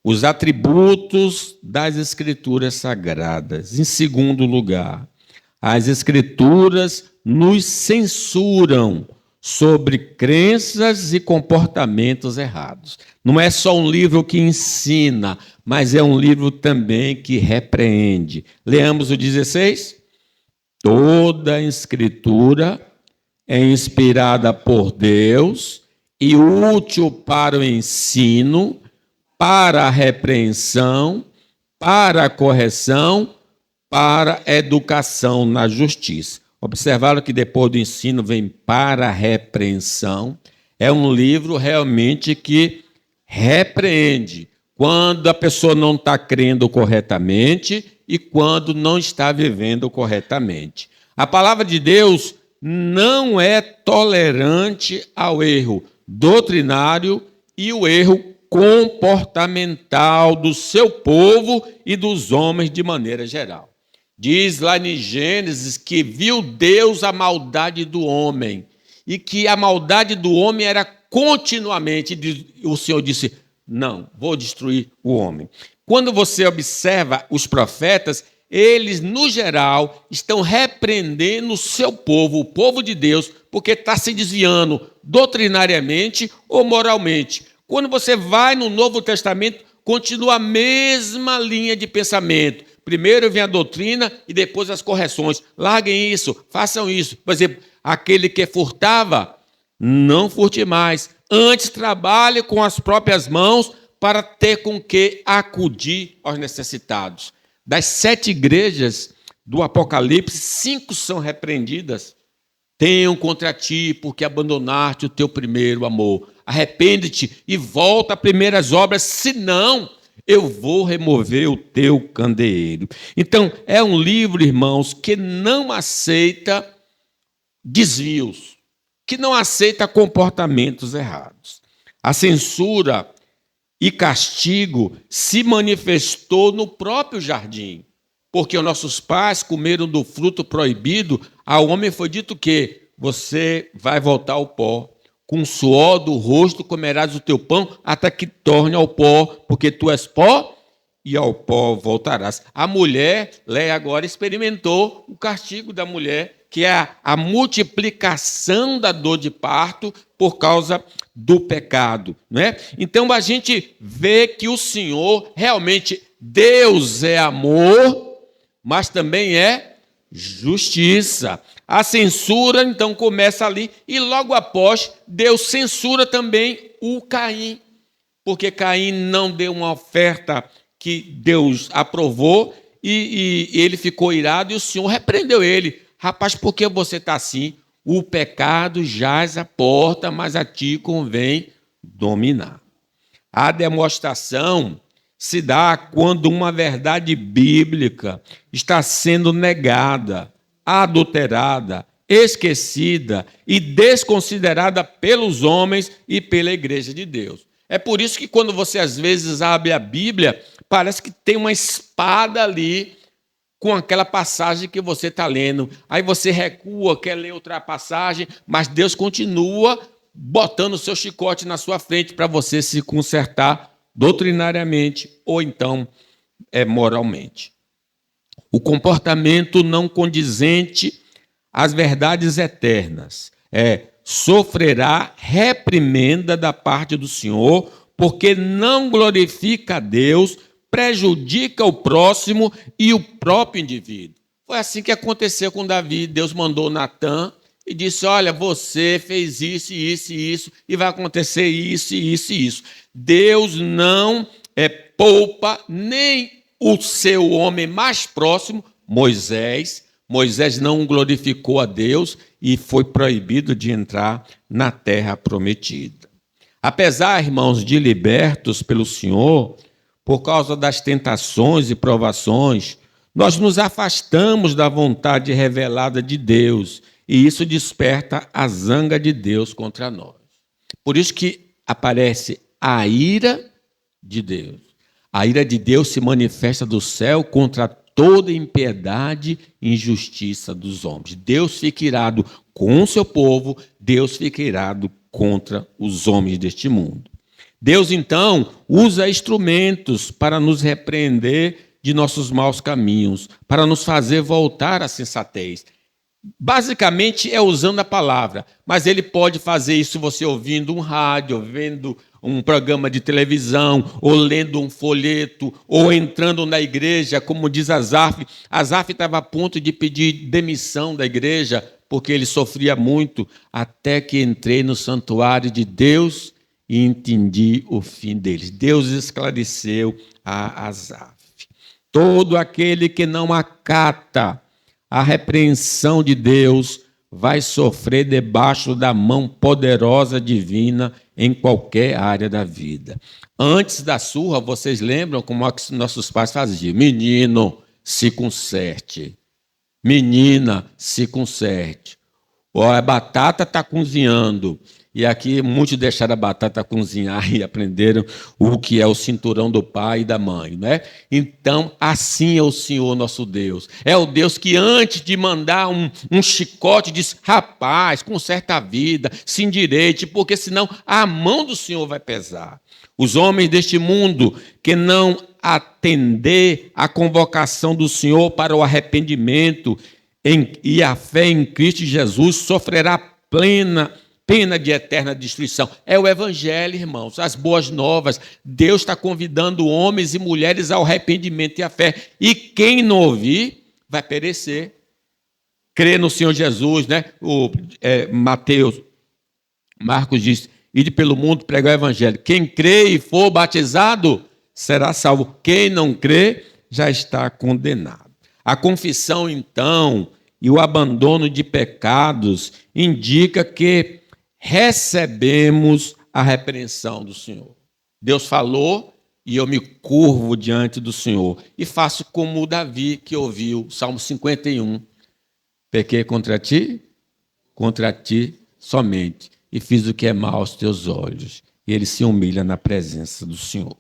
os atributos das Escrituras Sagradas. Em segundo lugar, as Escrituras nos censuram sobre crenças e comportamentos errados. Não é só um livro que ensina, mas é um livro também que repreende. Leamos o 16. Toda a Escritura é inspirada por Deus e útil para o ensino, para a repreensão, para a correção, para a educação na justiça. Observaram que depois do ensino vem para a repreensão. É um livro realmente que repreende quando a pessoa não está crendo corretamente e quando não está vivendo corretamente. A palavra de Deus não é tolerante ao erro doutrinário e o erro comportamental do seu povo e dos homens de maneira geral. Diz lá em Gênesis que viu Deus a maldade do homem e que a maldade do homem era continuamente. O Senhor disse, não, vou destruir o homem. Quando você observa os profetas, eles, no geral, estão repreendendo o seu povo, o povo de Deus, porque está se desviando doutrinariamente ou moralmente. Quando você vai no Novo Testamento, continua a mesma linha de pensamento. Primeiro vem a doutrina e depois as correções. Larguem isso, façam isso. Por exemplo, aquele que furtava, não furte mais. Antes trabalhe com as próprias mãos para ter com que acudir aos necessitados. Das 7 igrejas do Apocalipse, 5 são repreendidas. Tenham contra ti, porque abandonaste o teu primeiro amor. Arrepende-te e volta às primeiras obras, senão eu vou remover o teu candeeiro. Então, é um livro, irmãos, que não aceita desvios, que não aceita comportamentos errados. A censura e castigo se manifestou no próprio jardim, porque os nossos pais comeram do fruto proibido. Ao homem foi dito que você vai voltar ao pó, com o suor do rosto comerás o teu pão, até que torne ao pó, porque tu és pó e ao pó voltarás. A mulher, Léia agora experimentou o castigo da mulher, que é a multiplicação da dor de parto por causa do pecado, né? Então a gente vê que o Senhor, realmente, Deus é amor, mas também é justiça. A censura, então, começa ali, e logo após, Deus censura também o Caim, porque Caim não deu uma oferta que Deus aprovou, e ele ficou irado, e o Senhor repreendeu ele. Rapaz, por que você está assim? O pecado jaz à porta, mas a ti convém dominar. A demonstração se dá quando uma verdade bíblica está sendo negada, adulterada, esquecida e desconsiderada pelos homens e pela igreja de Deus. É por isso que quando você às vezes abre a Bíblia, parece que tem uma espada ali com aquela passagem que você está lendo. Aí você recua, quer ler outra passagem, mas Deus continua botando o seu chicote na sua frente para você se consertar doutrinariamente ou então moralmente. O comportamento não condizente às verdades eternas sofrerá reprimenda da parte do Senhor, porque não glorifica a Deus, prejudica o próximo e o próprio indivíduo. Foi assim que aconteceu com Davi. Deus mandou Natã e disse, olha, você fez isso, isso e isso, e vai acontecer isso, isso e isso. Deus não poupa nem o seu homem mais próximo, Moisés. Moisés não glorificou a Deus e foi proibido de entrar na terra prometida. Apesar, irmãos, de libertos pelo Senhor, por causa das tentações e provações, nós nos afastamos da vontade revelada de Deus, e isso desperta a zanga de Deus contra nós. Por isso que aparece a ira de Deus. A ira de Deus se manifesta do céu contra toda impiedade e injustiça dos homens. Deus fica irado com o seu povo, Deus fica irado contra os homens deste mundo. Deus, então, usa instrumentos para nos repreender de nossos maus caminhos, para nos fazer voltar à sensatez. Basicamente é usando a palavra, mas ele pode fazer isso você ouvindo um rádio, vendo um programa de televisão, ou lendo um folheto, ou entrando na igreja, como diz Asaf. Asaf estava a ponto de pedir demissão da igreja, porque ele sofria muito, até que entrei no santuário de Deus e entendi o fim deles. Deus esclareceu a Asaf. Todo aquele que não acata a repreensão de Deus vai sofrer debaixo da mão poderosa divina em qualquer área da vida. Antes da surra, vocês lembram como é que nossos pais faziam? Menino, se conserte. Menina, se conserte. Ó, a batata está cozinhando. E aqui muitos deixaram a batata cozinhar e aprenderam o que é o cinturão do pai e da mãe, né? Então, assim é o Senhor nosso Deus. É o Deus que antes de mandar um chicote diz, rapaz, conserta a vida, se endireite, porque senão a mão do Senhor vai pesar. Os homens deste mundo que não atender à convocação do Senhor para o arrependimento e a fé em Cristo Jesus sofrerá pena de eterna destruição. É o evangelho, irmãos, as boas novas. Deus está convidando homens e mulheres ao arrependimento e à fé. E quem não ouvir, vai perecer. Crê no Senhor Jesus, né? Marcos diz, ide pelo mundo pregar o evangelho. Quem crê e for batizado, será salvo. Quem não crê, já está condenado. A confissão, então, e o abandono de pecados indica que recebemos a repreensão do Senhor. Deus falou e eu me curvo diante do Senhor. E faço como o Davi que ouviu, Salmo 51. Pequei contra ti somente, e fiz o que é mal aos teus olhos. E ele se humilha na presença do Senhor.